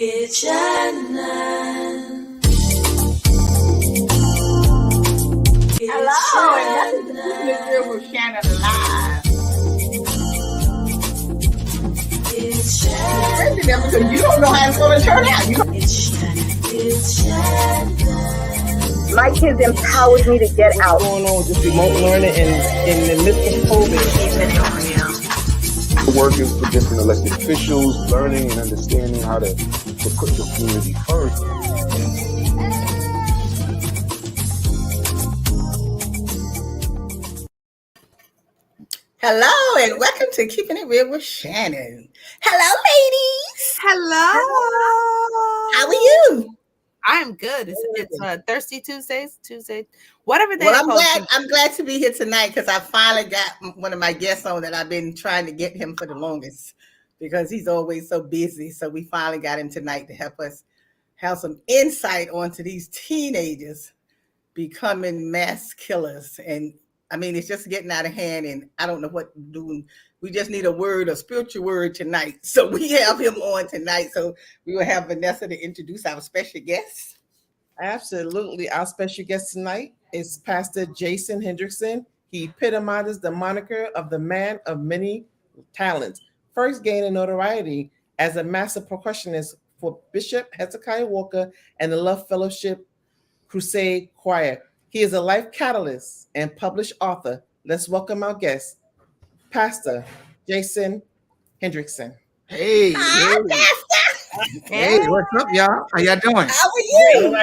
It's Shannon. Hello, and welcome to with Shannon Live. It's Shannon. Because you don't know how it's going to turn out. It's Shannon. It's Shannon. My kids empowered me to get out. What's going on with this remote learning in the midst of COVID? Working for different elected officials, learning and understanding how to put the community first. Hello, and welcome to Keeping It Real with Shannon. Hello, ladies. Hello. How are you? I'm good. It's Thirsty Tuesday, whatever day. Well, I'm glad to be here tonight because I finally got one of my guests on that I've been trying to get him for the longest because he's always so busy. So we finally got him tonight to help us have some insight onto these teenagers becoming mass killers. And I mean, it's just getting out of hand, and I don't know what to do. We just need a spiritual word tonight. So we have him on tonight. So we will have Vanessa to introduce our special guest. Absolutely. Our special guest tonight is Pastor Jason Hendrickson. He epitomizes the moniker of the man of many talents, first gaining notoriety as a master percussionist for Bishop Hezekiah Walker and the Love Fellowship Crusade Choir. He is a life catalyst and published author. Let's welcome our guest, Pastor Jason Hendrickson. Hey, hey, what's up, y'all? How y'all doing? How are you?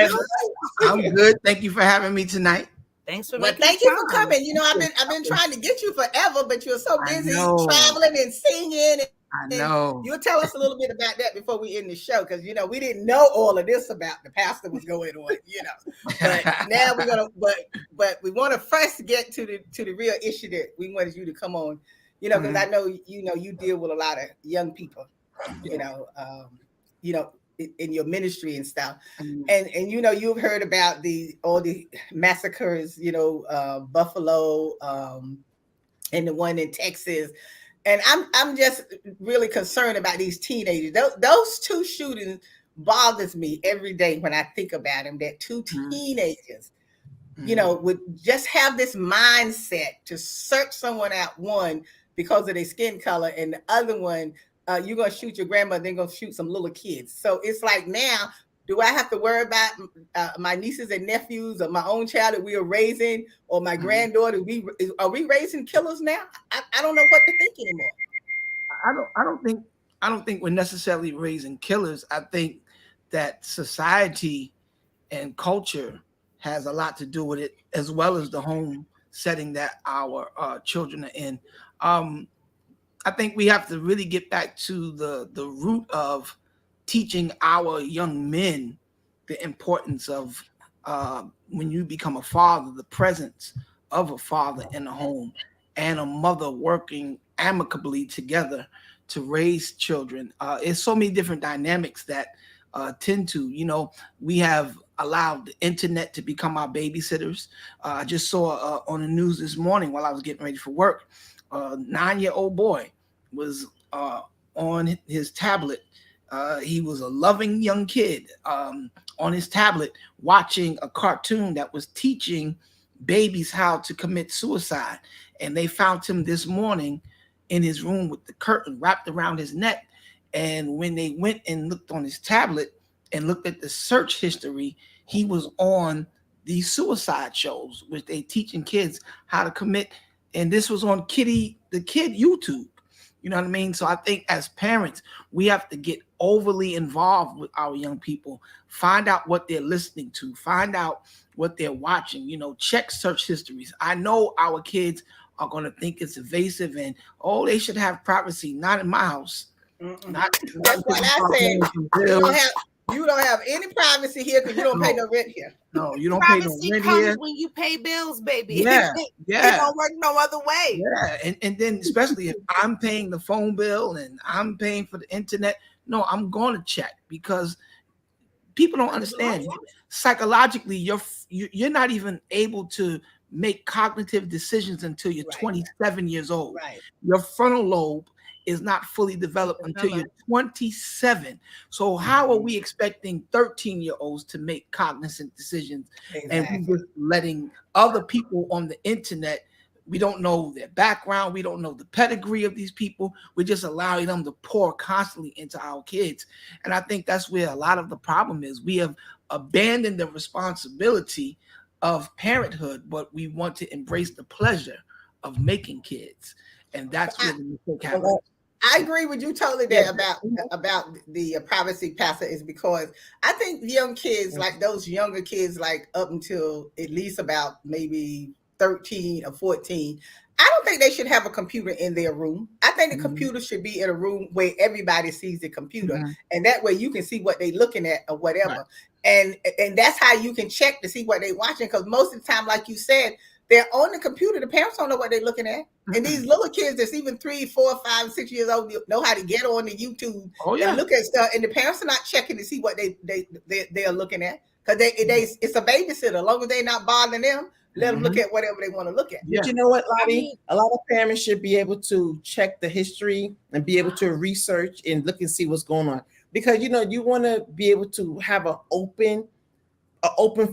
I'm good. Thank you for having me tonight. Thanks for thank you for coming. You know, I've been trying to get you forever, but you're so busy traveling and singing. I know. You'll tell us a little bit about that before we end the show, because you know we didn't know all of this about the pastor was going on. You know, but now we're gonna. But we want to first get to the real issue that we wanted you to come on. You know, because I know you deal with a lot of young people. You know, in your ministry and stuff, and you've heard about all the massacres. Buffalo, and the one in Texas. And I'm just really concerned about these teenagers. Those two shootings bothers me every day when I think about them. That two teenagers, would just have this mindset to search someone out, one because of their skin color, and the other one, you're gonna shoot your grandmother, then gonna shoot some little kids. So it's like, now, do I have to worry about my nieces and nephews, or my own child that we are raising, or my granddaughter? Are we raising killers now? I don't know what to think anymore. I don't think we're necessarily raising killers. I think that society and culture has a lot to do with it, as well as the home setting that our children are in. I think we have to really get back to the root of teaching our young men the importance of when you become a father, the presence of a father in the home and a mother working amicably together to raise children. It's so many different dynamics that tend to, we have allowed the internet to become our babysitters. I just saw on the news this morning while I was getting ready for work, a 9-year-old boy was on his tablet. He was a loving young kid on his tablet watching a cartoon that was teaching babies how to commit suicide. And they found him this morning in his room with the curtain wrapped around his neck. And when they went and looked on his tablet and looked at the search history, he was on these suicide shows, which they teaching kids how to commit. And this was on the Kid YouTube. You know what I mean? So I think as parents, we have to get overly involved with our young people, find out what they're listening to, find out what they're watching, check search histories. I know our kids are going to think it's evasive and, they should have privacy. Not in my house. That's what I said. You don't have any privacy here because you don't pay no rent here. No, you don't privacy pay no rent comes here. when you pay bills, baby. Yeah. It don't work no other way. Yeah, and then especially if I'm paying the phone bill and I'm paying for the internet, no, I'm going to check, because people don't understand. Psychologically, you're not even able to make cognitive decisions until you're 27 years old. Right. Your frontal lobe is not fully developed until you're 27. So how are we expecting 13-year-olds to make cognizant decisions? And we're just letting other people on the internet, we don't know their background, we don't know the pedigree of these people, we're just allowing them to pour constantly into our kids. And I think that's where a lot of the problem is. We have abandoned the responsibility of parenthood, but we want to embrace the pleasure of making kids. And that's where the mistake happens. I agree with you totally there about the privacy pastor, is because I think young kids, like those younger kids, like up until at least about maybe 13 or 14, I don't think they should have a computer in their room. I think the computer should be in a room where everybody sees the computer, and that way you can see what they're looking at or whatever. And that's how you can check to see what they're watching, because most of the time, like you said, they're on the computer. The parents don't know what they're looking at. And these little kids that's even 3, 4, 5, 6 years old know how to get on the YouTube and look at stuff. And the parents are not checking to see what they are looking at, because it's a babysitter. As long as they're not bothering them, let them look at whatever they want to look at. But you know what, Lottie? A lot of parents should be able to check the history and be able to research and look and see what's going on. Because, you know, you want to be able to have an open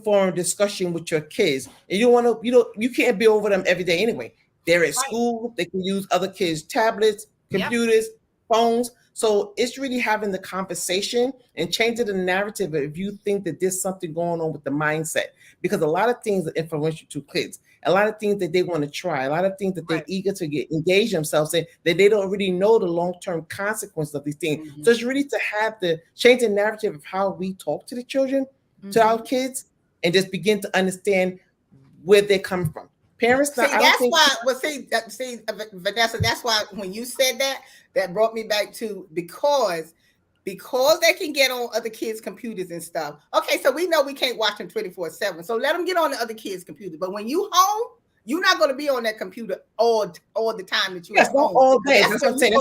forum discussion with your kids. And you can't be over them every day anyway. They're at school, they can use other kids' tablets, computers, phones. So it's really having the conversation and changing the narrative if you think that there's something going on with the mindset. Because a lot of things are influential to kids, a lot of things that they want to try, a lot of things that they're eager to engage themselves in, that they don't really know the long-term consequences of these things. So it's really to have the change the narrative of how we talk to the children, to our kids, and just begin to understand where they're coming from. Parents, Vanessa, that's why when you said that brought me back to because they can get on other kids' computers and stuff. Okay, so we know we can't watch them 24/7. So let them get on the other kids' computers. But when you home, you're not going to be on that computer all the time that you're at home. All day. That's what I'm saying.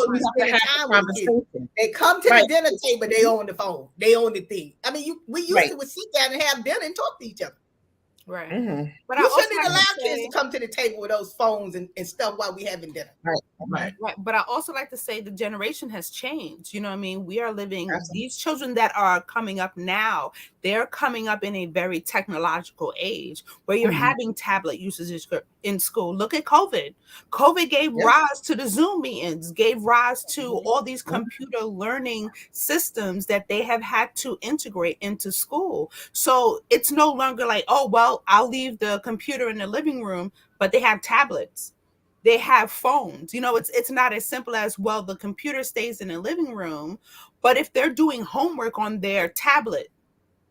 They come to the dinner table, they on the phone, they on the thing. I mean, we used to sit down and have dinner and talk to each other. Right. But you shouldn't allow kids to come to the table with those phones and stuff while we having dinner. Right. But I also like to say the generation has changed. You know what I mean? We are living, these children that are coming up now, they're coming up in a very technological age where you're having tablet usage in school. Look at COVID. COVID gave rise to the Zoom meetings, gave rise to all these computer learning systems that they have had to integrate into school. So it's no longer like, oh, well, I'll leave the computer in the living room, but they have tablets. They have phones. You know, it's not as simple as, well, the computer stays in the living room, but if they're doing homework on their tablet,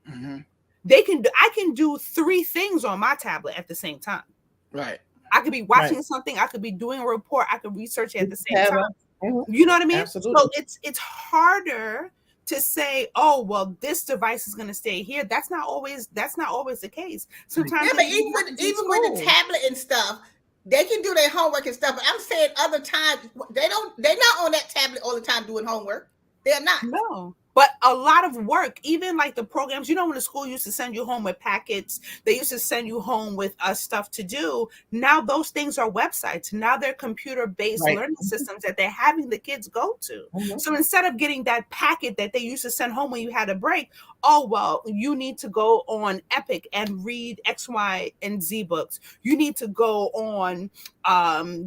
I can do 3 things on my tablet at the same time. Right. I could be watching something, I could be doing a report, I could research it at the same time. You know what I mean? Absolutely. So it's harder to say, oh, well, this device is going to stay here. That's not always the case. Sometimes but even with the tablet and stuff, they can do their homework and stuff. But I'm saying other times they're not on that tablet all the time doing homework. They're not. No. But a lot of work, even like the programs, you know, when the school used to send you home with packets, they used to send you home with stuff to do. Now those things are websites. Now they're computer-based learning systems that they're having the kids go to. So instead of getting that packet that they used to send home when you had a break, oh, well, you need to go on Epic and read X, Y, and Z books. You need to go on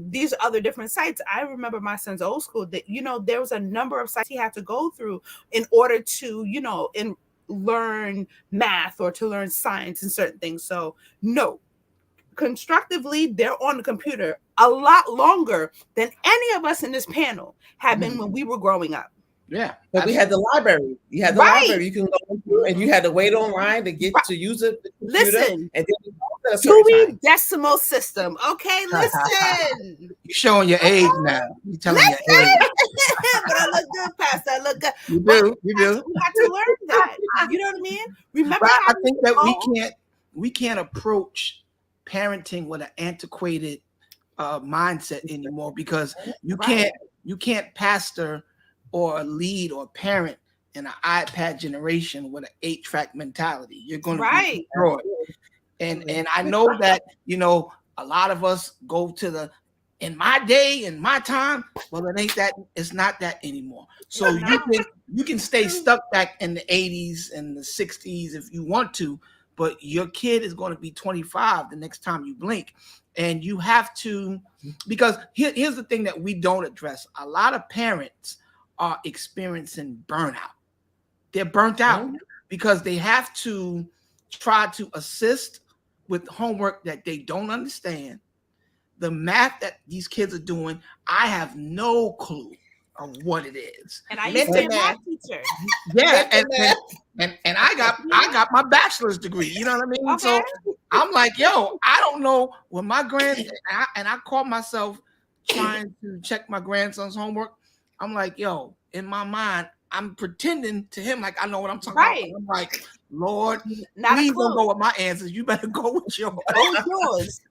these other different sites. I remember my son's old school that, you know, there was a number of sites he had to go through in order to, you know, learn math or to learn science and certain things. So no, constructively, they're on the computer a lot longer than any of us in this panel have been when we were growing up. Yeah. But we had the library. You had the library. You can go through and you had to wait online to get to use it. Listen, and then Dewey Decimal System. Okay, listen. You're showing your age now. You're telling your age. But I look good, Pastor. I look good. You do. We have to learn that. You know what I mean? Remember, I think that we can't approach parenting with an antiquated mindset anymore, because you can't pastor or lead or parent in an iPad generation with an 8-track mentality. You're going to be destroyed. And I know that, you know, a lot of us go to the in my day, in my time, well, it ain't that. It's not that anymore. So you can stay stuck back in the 80s and the 60s if you want to, but your kid is going to be 25 the next time you blink. And you have to, because here's the thing that we don't address. A lot of parents are experiencing burnout. They're burnt out because they have to try to assist with homework that they don't understand. The math that these kids are doing, I have no clue of what it is. And I used to be a math teacher. Yeah, and I got my bachelor's degree. You know what I mean? Okay. So I'm like, yo, I don't know when my I caught myself trying to check my grandson's homework. I'm like, yo, in my mind, I'm pretending to him like I know what I'm talking about. I'm like, Lord, please don't go with my answers. You better go with yours. Go with yours.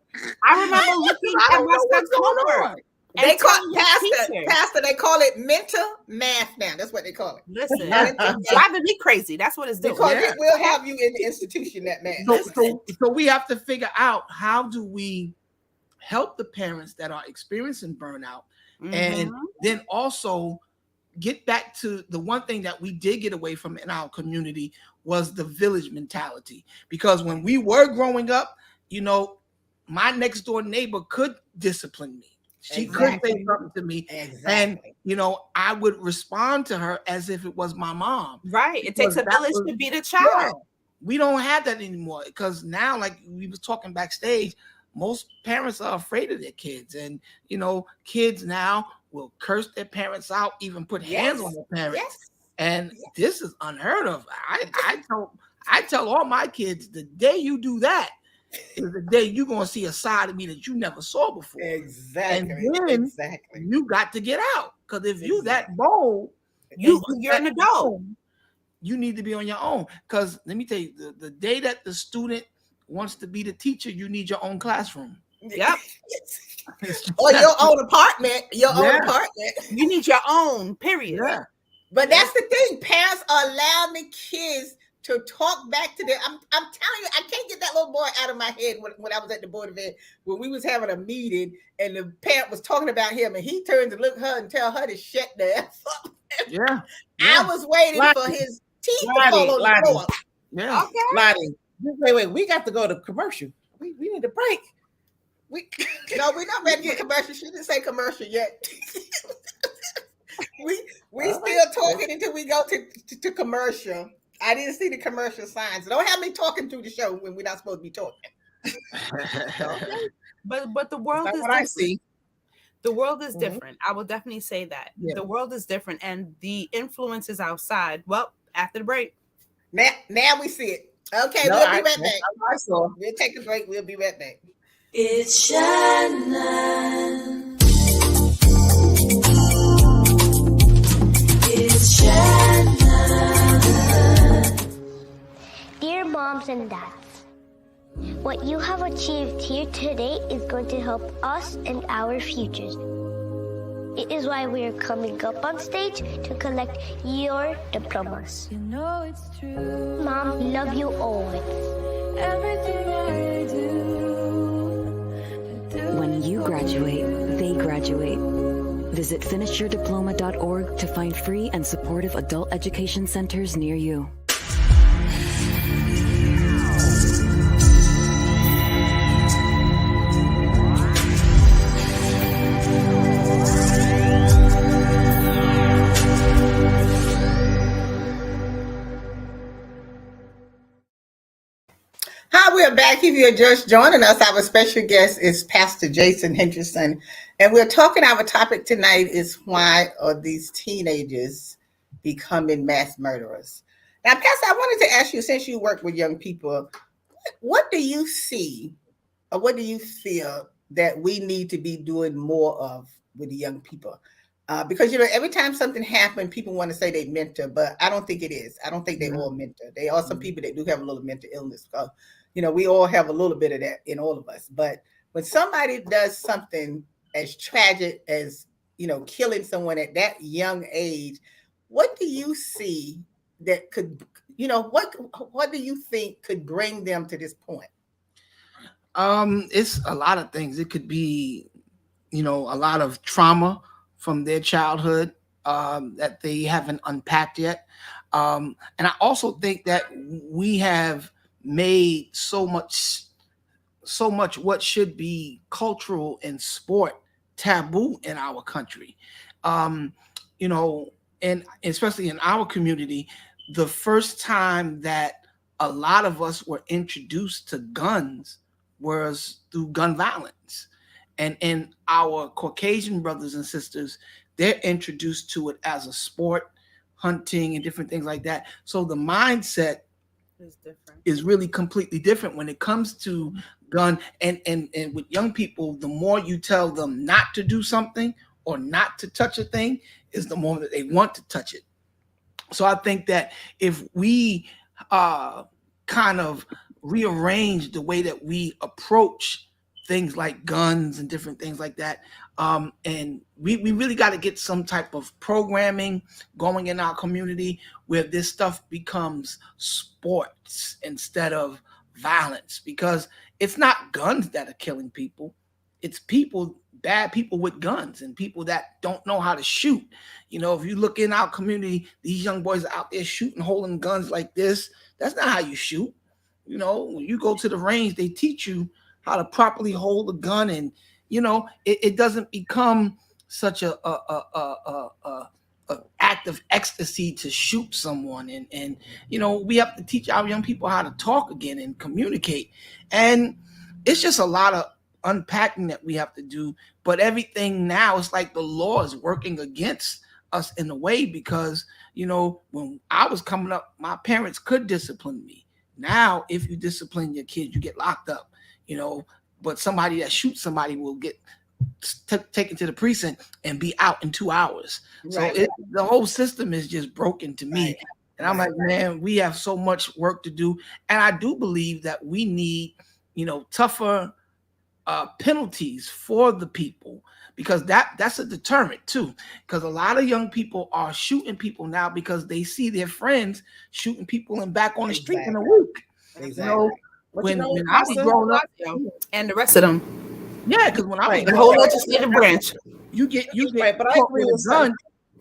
I remember looking at my son's homework. They call pastor. They call it mental math now. That's what they call it. Listen, driving me crazy. That's what it's doing. Because it will have you in the institution that math. So we have to figure out, how do we help the parents that are experiencing burnout, and then also get back to the one thing that we did get away from in our community was the village mentality. Because when we were growing up, my next door neighbor could discipline me. She could say something to me, and I would respond to her as if it was my mom. Right. It takes a village to beat a child. Yeah, we don't have that anymore, because now, like we was talking backstage, most parents are afraid of their kids, and kids now will curse their parents out, even put hands on their parents, and this is unheard of. I tell all my kids, the day you do that is the day you're gonna see a side of me that you never saw before. Exactly. And then you got to get out, because if you that bold, you're an adult. You need to be on your own. Because let me tell you, the day that the student wants to be the teacher, you need your own classroom. Yep. Or your own apartment. Own apartment. You need your own, period. Yeah. But that's the thing. Parents are allowing the kids to talk back to them. I'm telling you, I can't get that little boy out of my head when I was at the Board of Ed, when we was having a meeting and the parent was talking about him, and he turned to look at her and tell her to shut the F up. Yeah. I was waiting for his teeth to fall on the floor. Yeah. Okay. Lottie, wait, we got to go to commercial. We need a break. No, we're not ready for commercial. She didn't say commercial yet. we still talking until we go to commercial. I didn't see the commercial signs. Don't have me talking through the show when we're not supposed to be talking. But the world is what I see. The world is different. I will definitely say that. Yeah. The world is different, and the influences outside. Well, after the break. Now we see it. Okay, we'll be right back. We'll take a break. We'll be right back. It's Shannon. It's Shannon. Dear moms and dads, what you have achieved here today is going to help us and our futures. It is why we are coming up on stage to collect your diplomas. You know it's true. Mom, love you always. Everything I do. When you graduate, they graduate. Visit finishyourdiploma.org to find free and supportive adult education centers near you. Hi, we're back. If you're just joining us, our special guest is Pastor Jason Henderson. And we're talking, our topic tonight is, why are these teenagers becoming mass murderers? Now, Pastor, I wanted to ask you, since you work with young people, what do you see, or what do you feel that we need to be doing more of with the young people? Because, every time something happens, people want to say they mentor, but I don't think it is. I don't think they all mentor. There are some people that do have a little mental illness. We all have a little bit of that in all of us. But when somebody does something as tragic as, killing someone at that young age, what do you see that could, what do you think could bring them to this point? It's a lot of things. It could be a lot of trauma from their childhood that they haven't unpacked yet. And I also think that we have made so much what should be cultural and sport taboo in our country. And especially in our community, the first time that a lot of us were introduced to guns was through gun violence. And our Caucasian brothers and sisters, they're introduced to it as a sport, hunting and different things like that. So the mindset is really completely different when it comes to gun. And with young people, the more you tell them not to do something or not to touch a thing, is the more that they want to touch it. So I think that if we kind of rearrange the way that we approach things like guns and different things like that, and we really got to get some type of programming going in our community where this stuff becomes sports instead of violence, because it's not guns that are killing people. It's people, bad people with guns and people that don't know how to shoot. If you look in our community, these young boys are out there shooting, holding guns like this. That's not how you shoot. When you go to the range, they teach you how to properly hold a gun, and it doesn't become such a act of ecstasy to shoot someone. And we have to teach our young people how to talk again and communicate. And it's just a lot of unpacking that we have to do. But everything now, it's like the law is working against us in a way, because when I was coming up, my parents could discipline me. Now if you discipline your kids, you get locked up. But somebody that shoots somebody will get taken to the precinct and be out in 2 hours. Right. So the whole system is just broken to me. Right. And I'm like, man, we have so much work to do. And I do believe that we need, tougher penalties for the people, because that's a deterrent too. Because a lot of young people are shooting people now because they see their friends shooting people and back on the street in a week. Exactly. When I was growing up, and the rest of them, yeah, because when I was the whole legislative branch, you get right, but I agree with gun.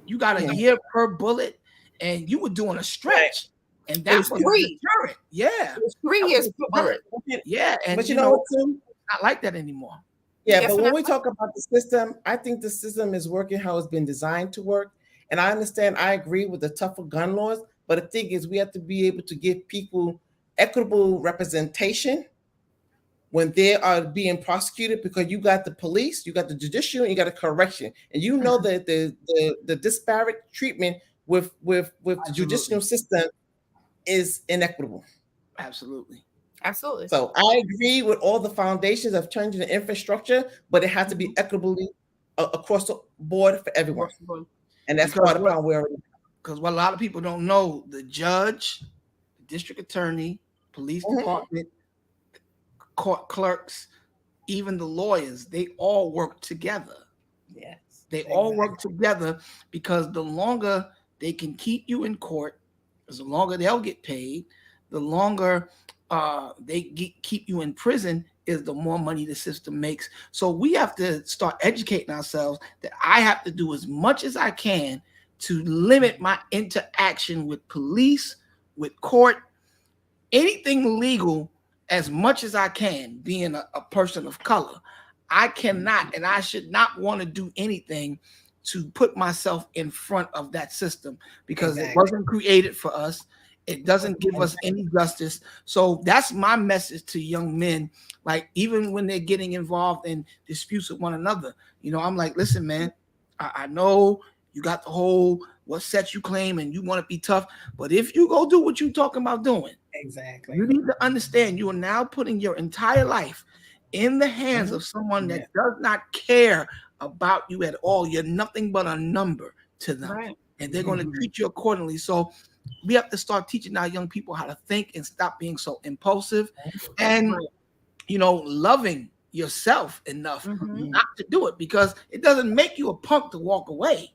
You got a year per bullet, and you were doing a stretch, and that was 3. deterrent. Yeah, it was 3 years per bullet. Yeah, and but you know what, too? Not like that anymore. Yeah, but when we talk about the system, I think the system is working how it's been designed to work. And I understand, I agree with the tougher gun laws, but the thing is, we have to be able to give people equitable representation when they are being prosecuted, because you got the police, you got the judicial, and you got a correction. And that the disparate treatment with the judicial system is inequitable. Absolutely. So I agree with all the foundations of changing the infrastructure, but it has to be equitably across the board for everyone. And that's part of how we're. Because what a lot of people don't know, the judge, the district attorney, police department, court clerks, even the lawyers, they all work together. Yes. They all work together, because the longer they can keep you in court, the longer they'll get paid, the longer keep you in prison, is the more money the system makes. So we have to start educating ourselves that I have to do as much as I can to limit my interaction with police, with court, anything legal, as much as I can, being a person of color. I cannot, and I should not want to do anything to put myself in front of that system, because it wasn't created for us. It doesn't give us any justice. So that's my message to young men. Like, even when they're getting involved in disputes with one another, I'm like, listen, man, I know you got the whole what sets you claim and you want to be tough, but if you go do what you're talking about doing, exactly, you need to understand you are now putting your entire life in the hands of someone that does not care about you at all. You're nothing but a number to them, and they're going to treat you accordingly. So we have to start teaching our young people how to think and stop being so impulsive, and loving yourself enough not to do it, because it doesn't make you a punk to walk away.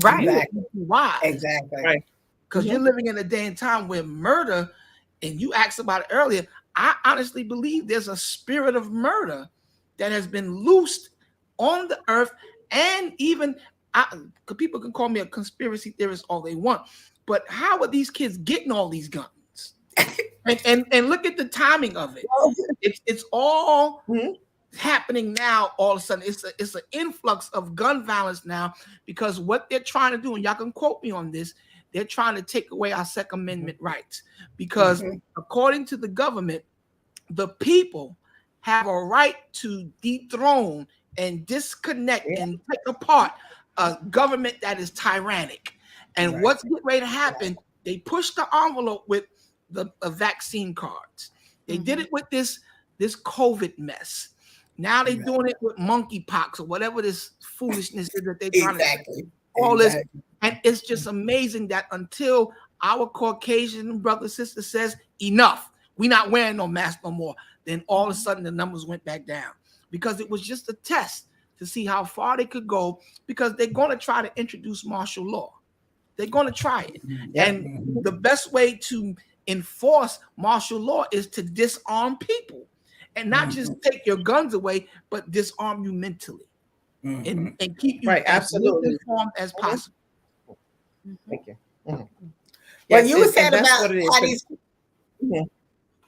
Right. Exactly. Why? Exactly. Right. Because you're living in a day and time where murder, and you asked about it earlier, I honestly believe there's a spirit of murder that has been loosed on the earth, and even people can call me a conspiracy theorist all they want, but how are these kids getting all these guns? and look at the timing of it. It's all happening now. All of a sudden, it's an influx of gun violence now, because what they're trying to do, and y'all can quote me on this, they're trying to take away our Second Amendment rights, because according to the government, the people have a right to dethrone and disconnect and take apart a government that is tyrannic. And what's getting ready to happen, they push the envelope with the vaccine cards. They did it with this COVID mess. Now they're doing it with monkeypox or whatever this foolishness is that they're trying to do. All this. And it's just amazing that until our Caucasian brother, sister says, enough, we're not wearing no mask no more, then all of a sudden the numbers went back down, because it was just a test to see how far they could go, because they're going to try to introduce martial law. They're going to try it. And the best way to enforce martial law is to disarm people, and not just take your guns away, but disarm you mentally and keep you as informed as possible. Thank you. Well, you were saying about how these.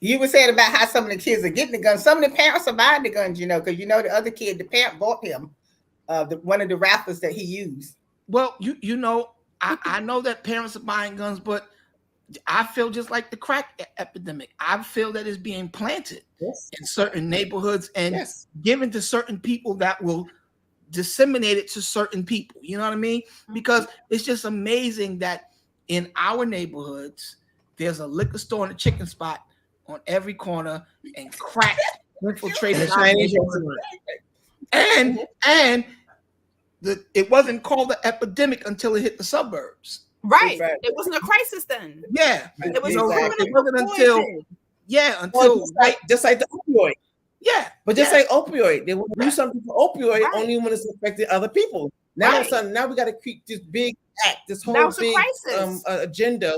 You were saying about how some of the kids are getting the guns. Some of the parents are buying the guns, because the other kid, the parent bought him one of the rifles that he used. Well, I know that parents are buying guns, but I feel just like the crack epidemic. I feel that it's being planted in certain neighborhoods and given to certain people that will disseminate it to certain people. You know what I mean? Because it's just amazing that in our neighborhoods, there's a liquor store and a chicken spot on every corner, and crack infiltrated our neighborhood. And it wasn't called an epidemic until it hit the suburbs. Right. It wasn't a crisis then. Yeah. It was it wasn't until just like the opioid. Yeah. But just like opioid, they will do something for opioid only when it's affecting other people. Now all of a sudden, now we got to keep this big act, this whole big agenda.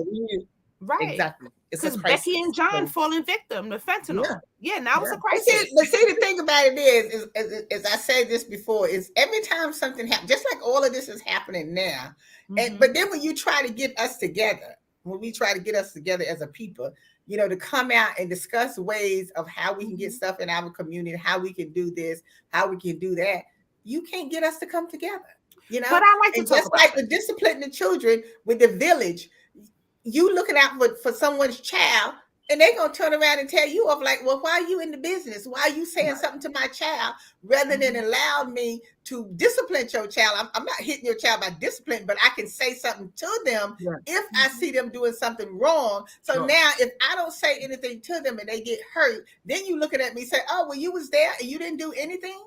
Exactly. Because Becky and John falling victim to fentanyl. Yeah, now it's a crisis. But see, the thing about it is as I said this before, is every time something happens, just like all of this is happening now, but then when you try to get us together, as a people, to come out and discuss ways of how we can get stuff in our community, how we can do this, how we can do that, you can't get us to come together. But I like to talk just like the disciplining the children with the village. You looking out for someone's child, and they're gonna turn around and tell you of like, well, why are you in the business? Why are you saying something to my child rather than allow me to discipline your child? I'm not hitting your child by discipline, but I can say something to them if I see them doing something wrong. So now, if I don't say anything to them and they get hurt, then you looking at me say, oh, well, you was there and you didn't do anything.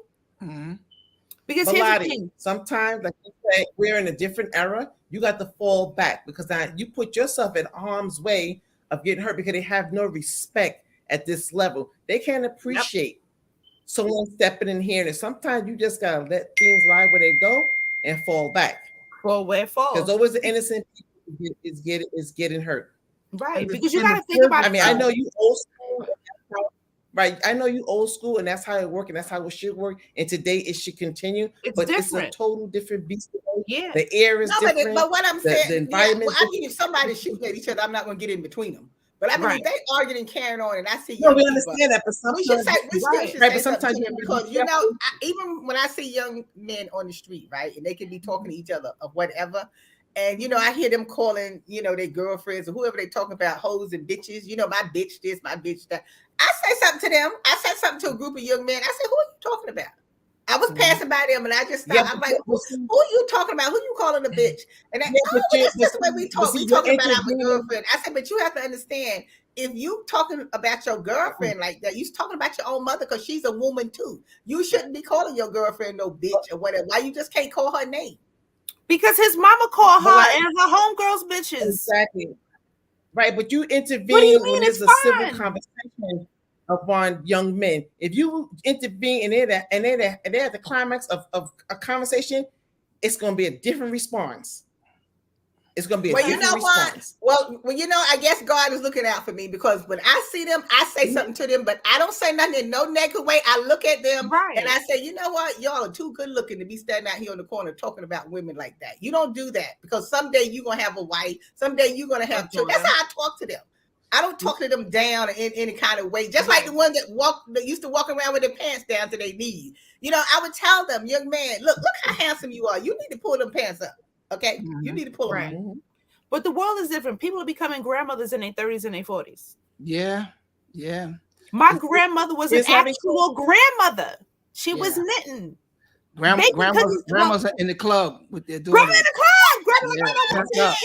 Because here's the thing. Sometimes, like you say, we're in a different era. You got to fall back, because now you put yourself in harm's way of getting hurt, because they have no respect at this level. They can't appreciate someone stepping in here. And sometimes you just gotta let things lie where they go and fall back. Fall where it falls. Because always the innocent people is getting hurt. Right. Because you gotta think about it. I mean, I know you old school. Right, I know you old school, and that's how it works, and that's how it should work. And today it should continue, but different. It's a total different beast. Yeah, the air is different. But what I'm saying, the environment. I mean, if somebody's shooting at each other, I'm not going to get in between them. But I mean, if they arguing and carrying on, and I see we understand that, but sometimes but sometimes because even when I see young men on the street, right, and they can be talking to each other of whatever. And, I hear them calling, their girlfriends or whoever they talking about, hoes and bitches, my bitch this, my bitch that. I say something to them. I said something to a group of young men. I said, who are you talking about? I was passing by them and I just stopped. I'm like, who are you talking about? Who you calling a bitch? And that's just the way we talk. We talking about our girlfriend. I said, but you have to understand, if you talking about your girlfriend like that, you talking about your own mother, because she's a woman too. You shouldn't be calling your girlfriend no bitch or whatever. Why you just can't call her name? Because his mama called her and her homegirls bitches. Exactly. Right, but you intervene when there's a civil conversation upon young men. If you intervene and they're at the climax of a conversation, it's going to be a different response. It's going to be a Well, you different know what? response. Well, you know, I guess God is looking out for me because when I see them, I say something to them, but I don't say nothing in no negative way. I look at them Right. and I say, you know what? Y'all are too good looking to be standing out here on the corner talking about women like that. You don't do that because someday you're going to have a wife. Someday you're going to have children. That's how I talk to them. I don't talk to them down in any kind of way. Just like the ones that used to walk around with their pants down to their knees. You know, I would tell them, young man, look how handsome you are. You need to pull them pants up. Okay? You need to pull them Right. up. But the world is different. People are becoming grandmothers in their 30s and their 40s. Yeah. My grandmother was an It's having- actual grandmother. She was knitting. Baking Grandmas are in the club with their Grandma daughters. in the club. Grandma in Yeah, the club. turned up.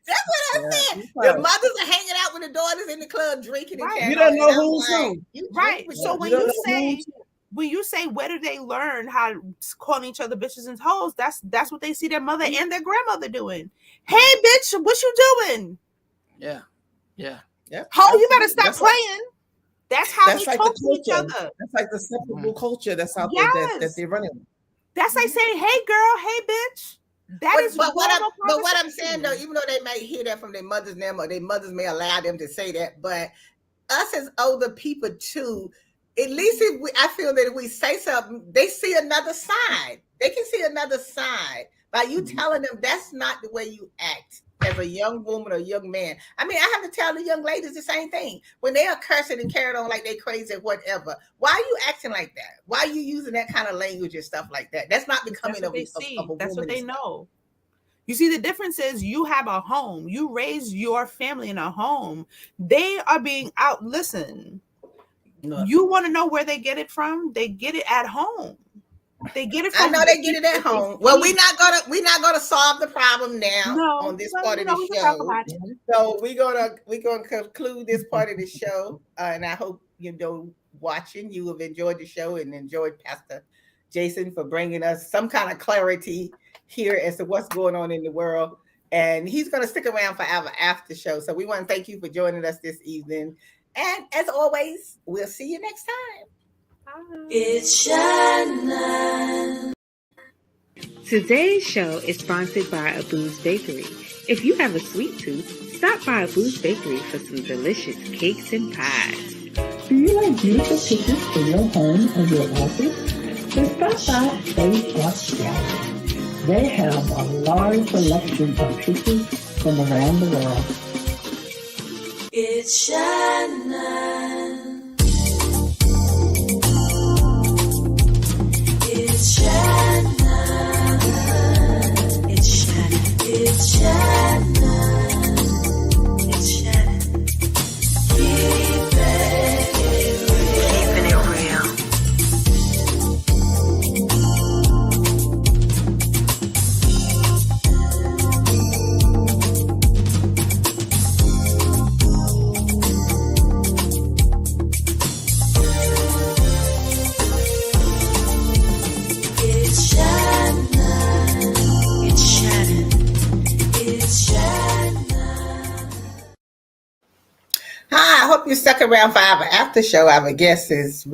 That's what I said. The mothers are hanging out with the daughters in the club drinking and Right. carrying You don't on, know and I'm who's like, who. you Right. drink with So them. when don't you know say who's who. where did they learn how to call each other bitches and hoes? That's what they see their mother and their grandmother doing. Hey bitch, what you doing? Yeah. Yep. Ho, you better stop That's like- playing. That's how That's they like talk the to each culture. other. That's like the acceptable culture that's out there that Yes. they're running. That's like saying, hey girl, hey bitch. That is But what normal I'm saying though, conversation. even though they may hear that from their mothers now, or their mothers may allow them to say that, but us as older people too, at least I feel that if we say something, they see another side. They can see another side by you telling them that's not the way you act as a young woman or young man. I mean, I have to tell the young ladies the same thing. When they are cursing and carrying on like they crazy or whatever, why are you acting like that? Why are you using that kind of language and stuff like that? That's not becoming That's what they of see. a That's what woman they and stuff. know. You see, the difference is you have a home. You raise your family in a home. They are being out. Listen, No. you want to know where they get it from? They get it at home. They get it I from know they get it at people home. they Well, see. we're not gonna solve the problem now No, on this well, part you of know, the we can talk show. about it. So we're gonna conclude this part of the show, and I hope watching you have enjoyed the show and enjoyed Pastor Jason for bringing us some kind of clarity here as to what's going on in the world. And he's gonna stick around for our after show. So we want to thank you for joining us this evening. And as always, we'll see you next time. It's Shannon. Today's show is sponsored by Abu's Bakery. If you have a sweet tooth, stop by Abu's Bakery for some delicious cakes and pies. Do you like beautiful pictures for your home or your office? Then stop by Stage Rock Gallery. They have a large selection of pictures from around the world. It's Shannon. It's Shannon. It's Shannon. It's Shannon. It's Shannon. Keeping it real. It's Shannon. It's Shannon. It's Shannon. Hi, I hope you stuck around for our after show. Our guest is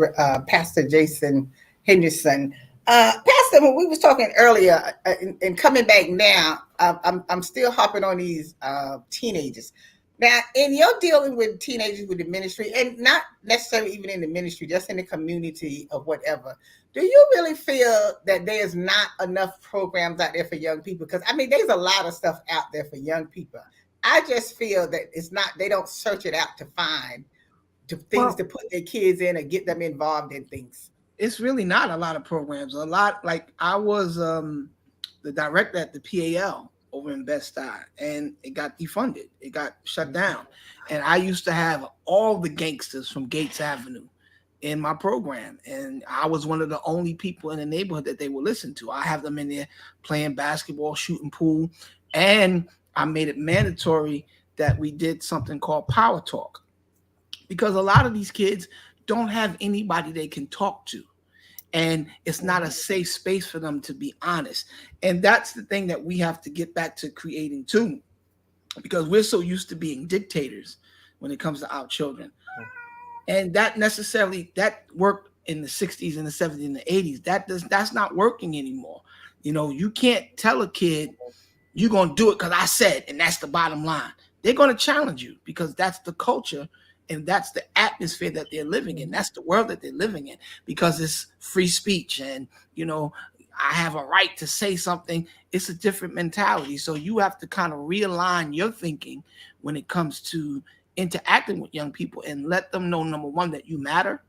Pastor Jason Henderson. Pastor, when we was talking earlier and coming back now, I'm still hopping on these teenagers. Now, in your dealing with teenagers with the ministry, and not necessarily even in the ministry, just in the community or whatever, do you really feel that there's not enough programs out there for young people? Because I mean, there's a lot of stuff out there for young people. I just feel that it's not, they don't search it out to find things to put their kids in or get them involved in things. It's really not a lot of programs. A lot, like I was the director at the PAL over in Bed-Stuy, and it got defunded. It got shut down. And I used to have all the gangsters from Gates Avenue in my program. And I was one of the only people in the neighborhood that they would listen to. I have them in there playing basketball, shooting pool. And I made it mandatory that we did something called Power Talk, because a lot of these kids don't have anybody they can talk to. And it's not a safe space for them to be honest. And that's the thing that we have to get back to creating too, because we're so used to being dictators when it comes to our children. And that worked in the 60s and the 70s and the 80s. That's not working anymore. You know, you can't tell a kid, you're going to do it because I said, and that's the bottom line. They're going to challenge you because that's the culture and that's the atmosphere that they're living in. That's the world that they're living in because it's free speech and, you know, I have a right to say something. It's a different mentality. So you have to kind of realign your thinking when it comes to interacting with young people and let them know, number one, that you matter,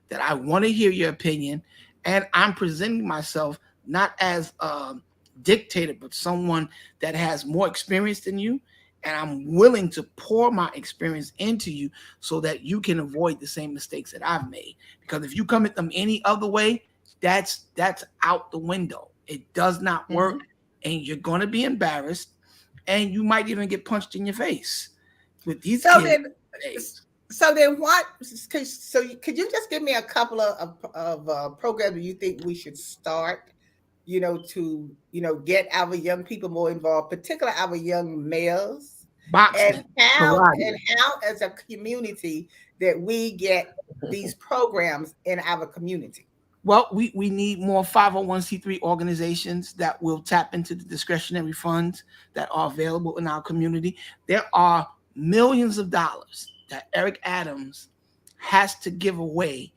that I want to hear your opinion, and I'm presenting myself not as a dictator, but someone that has more experience than you, and I'm willing to pour my experience into you so that you can avoid the same mistakes that I've made. Because if you come at them any other way, that's out the window. It does not work, and you're going to be embarrassed, and you might even get punched in your face with these kids. So then what? So could you just give me a couple of programs you think we should start, you know, to, you know, get our young people more involved, particularly our young males, Boxing, and how karate. as a community that we get these programs in our community? Well, we need more 501c3 organizations that will tap into the discretionary funds that are available in our community. There are millions of dollars that Eric Adams has to give away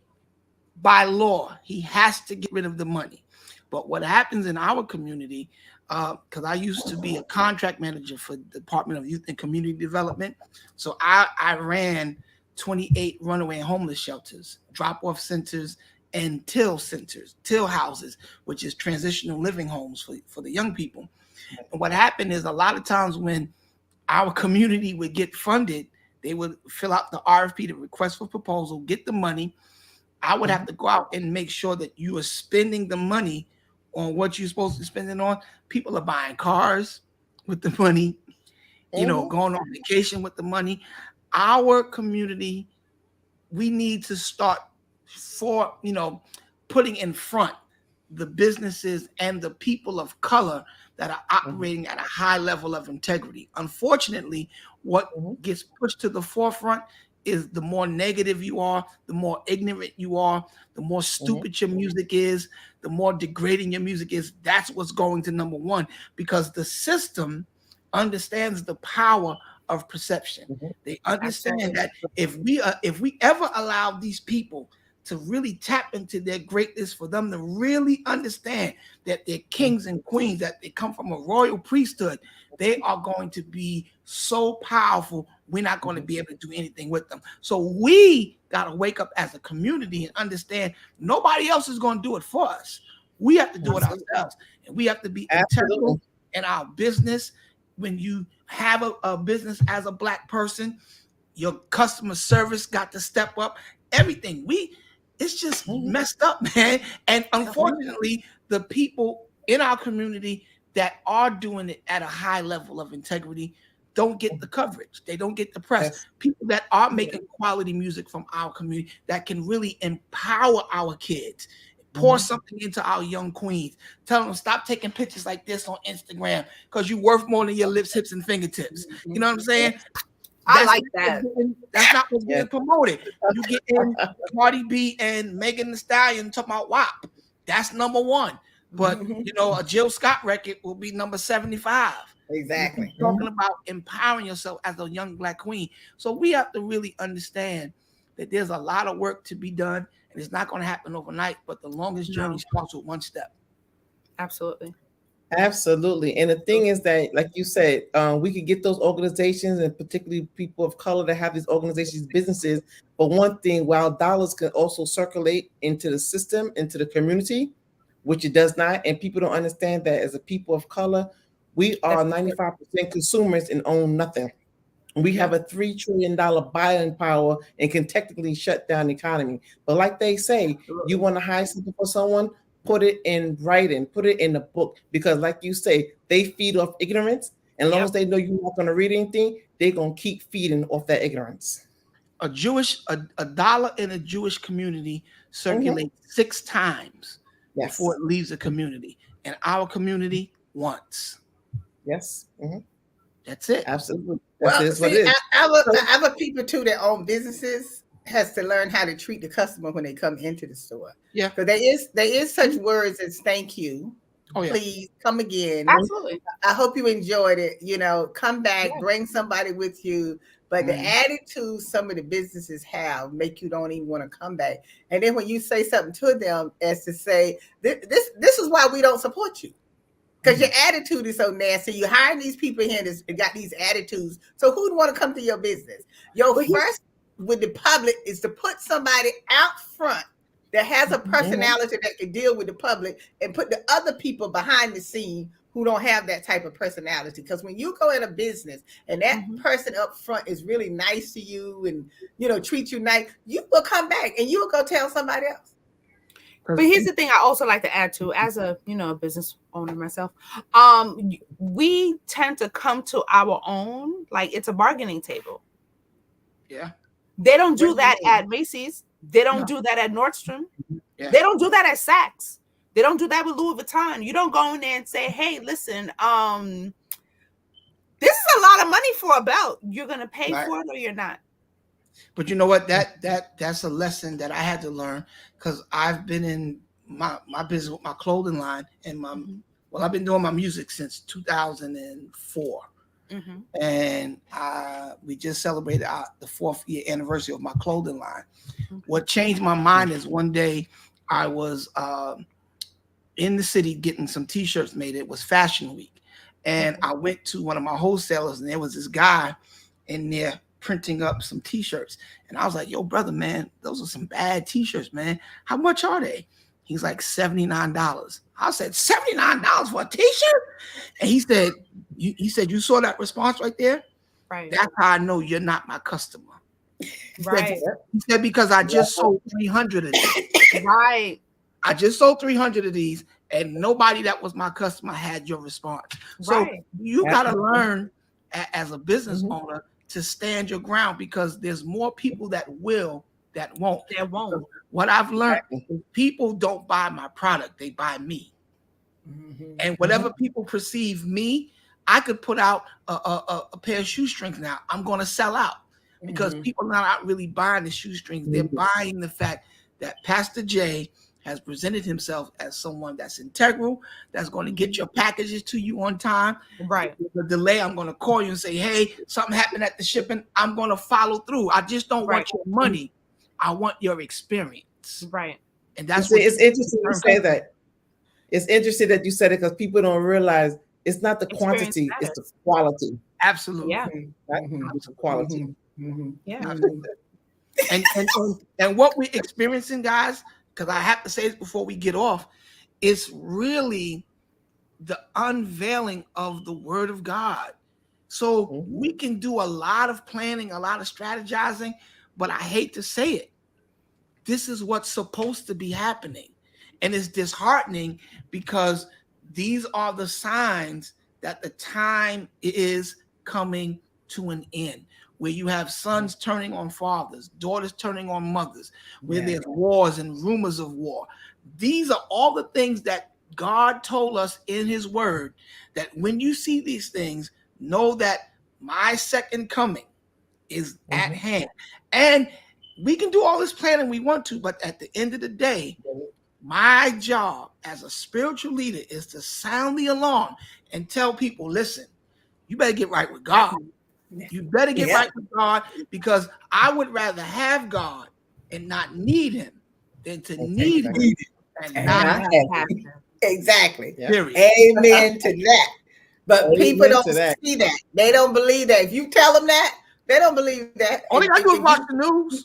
by law. He has to get rid of the money. But what happens in our community, because I used to be a contract manager for the Department of Youth and Community Development. So I ran 28 runaway and homeless shelters, drop-off centers, and till houses, which is transitional living homes for the young people. And what happened is a lot of times when our community would get funded, they would fill out the RFP, the request for proposal, get the money. I would have to go out and make sure that you are spending the money on what you're supposed to spend it on. People are buying cars with the money, you know, going on vacation with the money. Our community, we need to start putting in front the businesses and the people of color that are operating at a high level of integrity. Unfortunately, what gets pushed to the forefront is the more negative you are, the more ignorant you are, the more stupid your music is, the more degrading your music is. That's what's going to number one, because the system understands the power of perception. They understand that if we ever allow these people to really tap into their greatness, for them to really understand that they're kings and queens, that they come from a royal priesthood, they are going to be so powerful, we're not going to be able to do anything with them. So we got to wake up as a community and understand nobody else is going to do it for us. We have to do it ourselves, and we have to be integral in our business. When you have a business as a Black person, your customer service got to step up. Everything. It's just messed up, man. And unfortunately, the people in our community that are doing it at a high level of integrity don't get the coverage. They don't get the press. People that are making quality music from our community that can really empower our kids, pour something into our young queens, tell them stop taking pictures like this on Instagram because you're worth more than your lips, hips, and fingertips. You know what I'm saying? I like that. That's not what's being promoted. You get in Cardi B and Megan Thee Stallion talking about WAP. That's number one. But you know, a Jill Scott record will be number 75. Exactly. Talking about empowering yourself as a young Black queen. So we have to really understand that there's a lot of work to be done, and it's not going to happen overnight. But the longest journey starts with one step. Absolutely. Absolutely. And the thing is that, like you said, we could get those organizations, and particularly people of color that have these organizations, businesses. But one thing, while dollars can also circulate into the system, into the community, which it does not, and people don't understand that as a people of color, we are 95% consumers and own nothing. We have a $3 trillion buying power and can technically shut down the economy. But like they say, you want to hire something for someone, put it in writing, put it in the book, because like you say, they feed off ignorance. And as long as they know you're not going to read anything, they're going to keep feeding off that ignorance. A dollar in a Jewish community circulates 6 times before it leaves the community. And our community once. Yes. That's it. Absolutely. Well, That's what see, it is. our people too that own businesses has to learn how to treat the customer when they come into the store. Yeah. So there is such words as thank you, Oh yeah. Please come again. Absolutely. I hope you enjoyed it. Come back, bring somebody with you. But the attitude some of the businesses have make you don't even want to come back. And then when you say something to them as to say, this is why we don't support you. Because your attitude is so nasty. You hire these people here that got these attitudes. So who'd want to come to your business? Your first with the public is to put somebody out front that has a personality that can deal with the public and put the other people behind the scene who don't have that type of personality. Because when you go in a business and that person up front is really nice to you and treat you nice, you will come back and you will go tell somebody else. But here's the thing I also like to add to, as a business owner myself, we tend to come to our own like it's a bargaining table. Yeah. They don't do that at Macy's. They don't do that at Nordstrom. Yeah. They don't do that at Saks. They don't do that with Louis Vuitton. You don't go in there and say, hey, listen, this is a lot of money for a belt. You're going to pay for it or you're not. But you know what? That's a lesson that I had to learn, because I've been in my business with my clothing line and I've been doing my music since 2004. And we just celebrated the 4th year anniversary of my clothing line. What changed my mind is one day I was in the city getting some t-shirts made. It was Fashion Week. And I went to one of my wholesalers and there was this guy in there printing up some t-shirts. And I was like, yo, brother, man, those are some bad t-shirts, man. How much are they? He's like $79. I said, $79 for a t-shirt? And he said, you saw that response right there? Right. That's how I know you're not my customer. Right. He said, because I just sold 300 of these. Right. I just sold 300 of these and nobody that was my customer had your response. So you got to learn as a business owner to stand your ground, because there's more people that will that won't. That won't. What I've learned is people don't buy my product, they buy me. And whatever people perceive me, I could put out a pair of shoestrings now. I'm going to sell out because people are not really buying the shoestrings. They're buying the fact that Pastor Jay has presented himself as someone that's integral, that's going to get your packages to you on time. Right. If there's a delay, I'm going to call you and say, hey, something happened at the shipping. I'm going to follow through. I just don't want your money. I want your experience. Right. And that's it's interesting you say that. It's interesting that you said it, because people don't realize it's not the quantity, it's the quality. Absolutely. Yeah. It's the quality. Yeah. And what we're experiencing, guys, because I have to say this before we get off, is really the unveiling of the Word of God. So we can do a lot of planning, a lot of strategizing, but I hate to say it. This is what's supposed to be happening. And it's disheartening because these are the signs that the time is coming to an end, where you have sons turning on fathers, daughters turning on mothers, where there's wars and rumors of war. These are all the things that God told us in his word, that when you see these things, know that my second coming is at hand. And we can do all this planning we want to, but at the end of the day, my job as a spiritual leader is to sound the alarm and tell people, listen, you better get right with God. You better get right with God, because I would rather have God and not need him than to need him and not have him. Exactly. Period. Amen to that. But people don't see that. They don't believe that. If you tell them that, they don't believe that. All they gotta do is watch the news.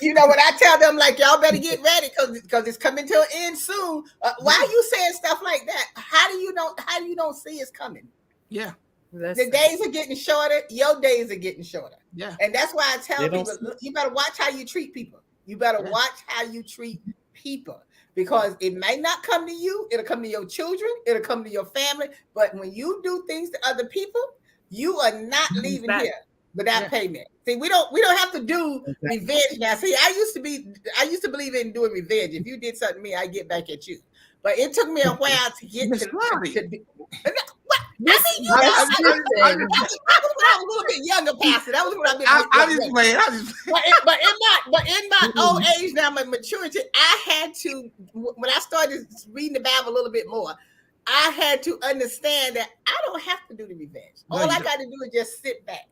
You know what I tell them? Like, y'all better get ready because it's coming to an end soon. Why are you saying stuff like that? How do you don't see it's coming? Yeah. The days are getting shorter. Your days are getting shorter. Yeah. And that's why I tell people, you better watch how you treat people. You better watch how you treat people, because it might not come to you. It'll come to your children. It'll come to your family. But when you do things to other people, you are not leaving here without payment. See, we don't have to do revenge now. See, I used to believe in doing revenge. If you did something to me, I get back at you. But it took me a while to get to I mean, I was when I was a little bit younger, Pastor. That was when I've been. I just playing. But in my old age now, my maturity, I had to. When I started reading the Bible a little bit more, I had to understand that I don't have to do the revenge. No, All you I don't. got to do is just sit back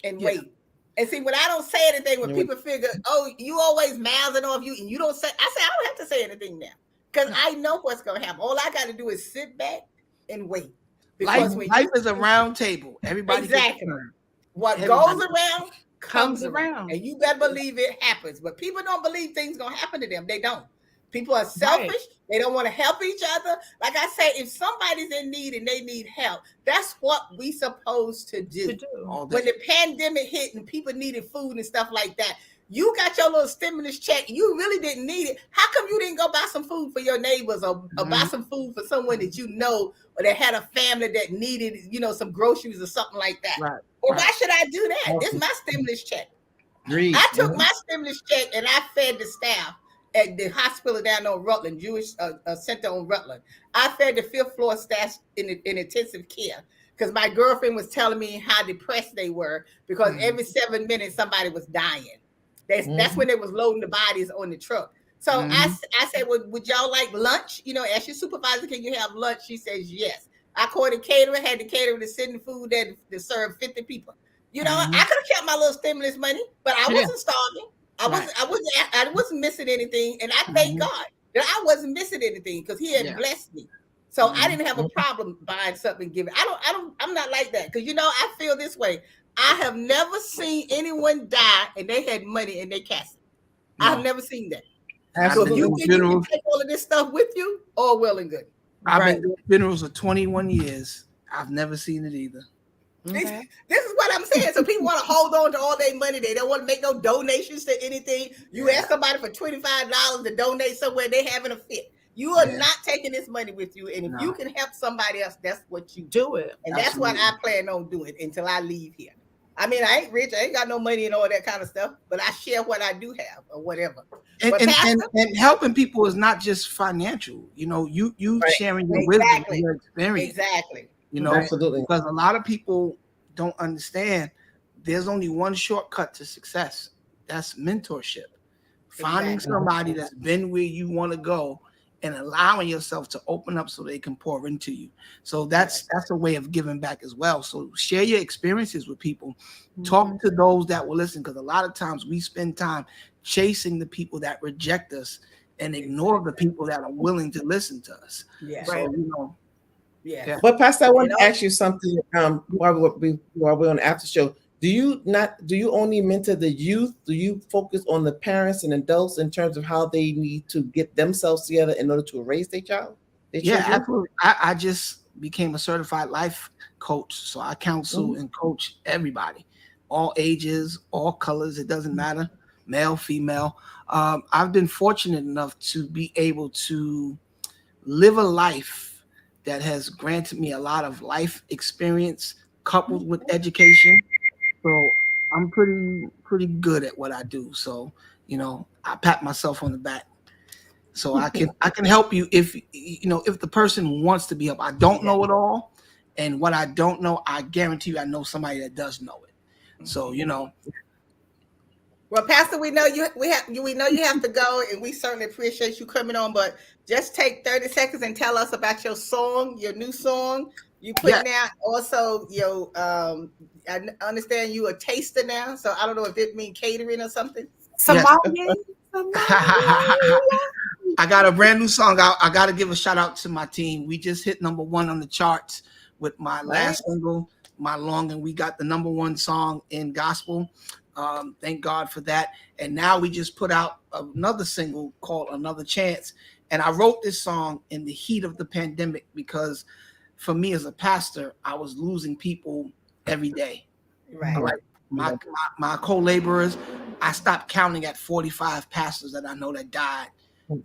and Yeah. wait. And see, when I don't say anything, when Yeah. people figure, oh, you always mouthing off you and you don't say, I say, I don't have to say anything now because No. I know what's going to happen. All I got to do is sit back and wait. Life is a round table. Everybody gets Exactly. a turn. What Everybody goes around Comes around. and you better believe it happens. But people don't believe things gonna happen to them. They don't. People are selfish. Right. They don't want to help each other. Like I say, if somebody's in need and they need help, that's what we supposed to do. To do. All day. When the pandemic hit and people needed food and stuff like that, you got your little stimulus check. You really didn't need it. How come you didn't go buy some food for your neighbors or buy some food for someone that you know or that had a family that needed, some groceries or something like that? Right. Or why should I do that? This is my stimulus check. Agreed. I took my stimulus check and I fed the staff at the hospital down on Rutland, Jewish center on Rutland. I fed the 5th floor staff in intensive care because my girlfriend was telling me how depressed they were because every 7 minutes somebody was dying. That's when they was loading the bodies on the truck. So I said, well, would y'all like lunch? Ask your supervisor, can you have lunch? She says, yes. I called the caterer, had the caterer to send the food there to serve 50 people. I could have kept my little stimulus money, but I wasn't starving. I wasn't missing anything. And I thank God that I wasn't missing anything because he had blessed me. So I didn't have a problem buying something and giving. I'm not like that. Because I feel this way. I have never seen anyone die and they had money in their casket. No. I've never seen that. Absolutely. So if you think you can take all of this stuff with you, all well and good. I've been doing funerals for 21 years. I've never seen it either. Okay. This is what I'm saying. So people want to hold on to all their money. They don't want to make no donations to anything. You ask somebody for $25 to donate somewhere, they having a fit. You are not taking this money with you. And if you can help somebody else, that's what you Do it. And that's what I plan on doing until I leave here. I mean, I ain't rich. I ain't got no money and all that kind of stuff, but I share what I do have or whatever. And helping people is not just financial. You sharing your wisdom, your experience. Exactly. Absolutely. Because a lot of people don't understand there's only one shortcut to success. That's mentorship. Finding somebody that's been where you want to go and allowing yourself to open up so they can pour into you. So that's a way of giving back as well. So share your experiences with people. Talk to those that will listen, because a lot of times we spend time chasing the people that reject us and ignore the people that are willing to listen to us. Yeah. So, Yeah. But Pastor, I want to ask you something while we're on the after show. Do you only mentor the youth? Do you focus on the parents and adults in terms of how they need to get themselves together in order to raise their child? Absolutely. I just became a certified life coach. So I counsel and coach everybody, all ages, all colors. It doesn't matter, male, female. I've been fortunate enough to be able to live a life that has granted me a lot of life experience coupled with education. So I'm pretty good at what I do. So, I pat myself on the back. So I can help you if the person wants to be helped. I don't know it all. And what I don't know, I guarantee you I know somebody that does know it. So, Well, Pastor, we know you have to go, and we certainly appreciate you coming on. But just take 30 seconds and tell us about your song, your new song you putting out. Also, I understand you a taster now, so I don't know if it means catering or something. Somalian. I got a brand new song. I got to give a shout out to my team. We just hit #1 on the charts with my last single, My Long, and we got the #1 song in gospel. Thank God for that. And now we just put out another single called Another Chance. And I wrote this song in the heat of the pandemic because for me as a pastor, I was losing people every day. Right. Like my co-laborers, I stopped counting at 45 pastors that I know that died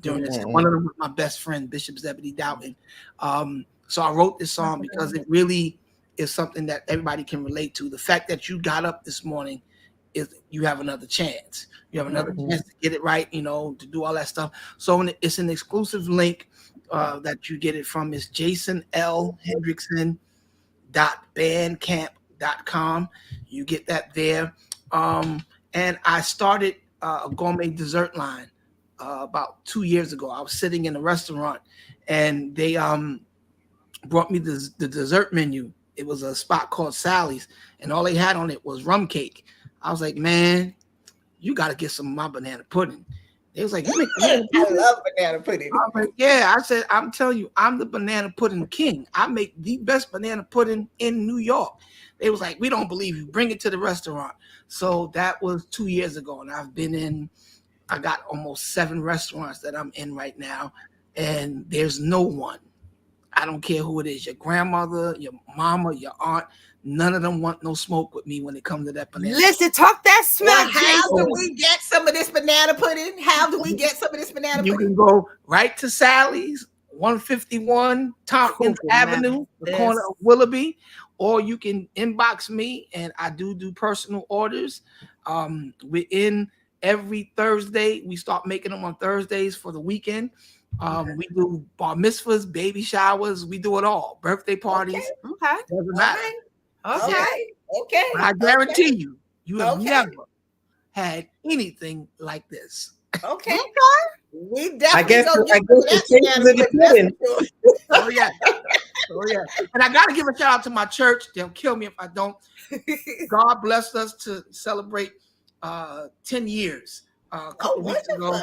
during this. One of them was my best friend, Bishop Zebedee Doughton. So I wrote this song because it really is something that everybody can relate to. The fact that you got up this morning is you have another chance. You have another chance to get it right, to do all that stuff. So it's an exclusive link that you get it from. It's jasonlhendrickson.bandcamp.com. You get that there. And I started a gourmet dessert line about 2 years ago. I was sitting in a restaurant and they brought me the dessert menu. It was a spot called Sally's, and all they had on it was rum cake. I was like, man, you got to get some of my banana pudding. They was like, you make banana I pudding? love banana pudding. I was like, yeah. I said, I'm telling you, I'm the banana pudding king. I make the best banana pudding in New York. They was like, we don't believe you. Bring it to the restaurant. So that was 2 years ago, and I got almost 7 restaurants that I'm in right now, and there's no one. I don't care who it is, your grandmother, your mama, your aunt. None of them want no smoke with me when it comes to that banana. Listen, talk that Well, smack. how do Jason. we get some of this banana pudding? How do we get some of this banana You pudding? can go right to Sally's, 151 Tompkins Cool, Avenue, the yes. corner of Willoughby, or you can inbox me, and I do personal orders. We're in every Thursday. We start making them on Thursdays for the weekend. We do bar mitzvahs, baby showers. We do it all. Birthday parties. Okay. Doesn't matter. Okay. Okay. But I guarantee you, you have Okay. never had anything like this. Okay. We I definitely guess go I get guess the that change of the pudding. Oh yeah. Oh yeah. And I gotta give a shout out to my church. They'll kill me if I don't. God blessed us to celebrate 10 years a couple weeks ago.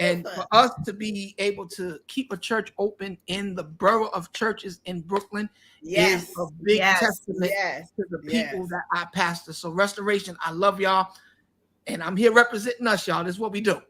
And for us to be able to keep a church open in the borough of churches in Brooklyn Yes. is a big Yes. testament Yes. to the people Yes. that I pastor. So Restoration, I love y'all. And I'm here representing us, y'all. This is what we do.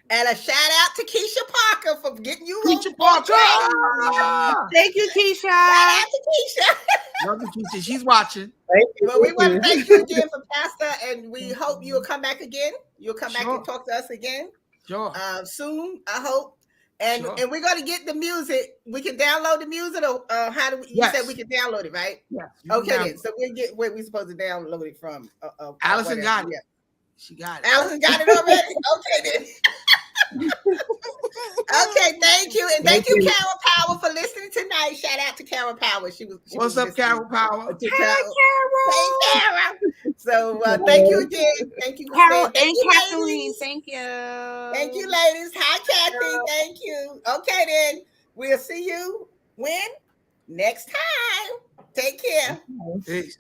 And a shout out to Keisha Parker for getting you Keisha on Parker. track. Thank you, Keisha. Shout out to Keisha. Love you, Keisha. She's watching. Thank you. Well, we thank want you. to thank you again for Pastor, and we hope you'll come back again. You'll come back Sure. and talk to us again Sure. soon, I hope. And Sure. and we're gonna get the music. We can download the music, or how do we? You Yes. said we can download it, right? Yes. you can Okay, download then. So we'll get where we're supposed to download it from. Allison whatever. got it. Yeah. She got it. Allison got it already. Okay then. Okay, thank you, and thank you, Carol Power, for listening tonight. Shout out to Carol Power. She was What's up, listening. Carol Power? To Hi, Carol. Hey, Carol. So thank you again. Thank you, Carol Thank and you, Kathleen. ladies. Thank you. Thank you, ladies. Hi, Kathy. Thank you. Okay, then we'll see you when next time. Take care. Peace.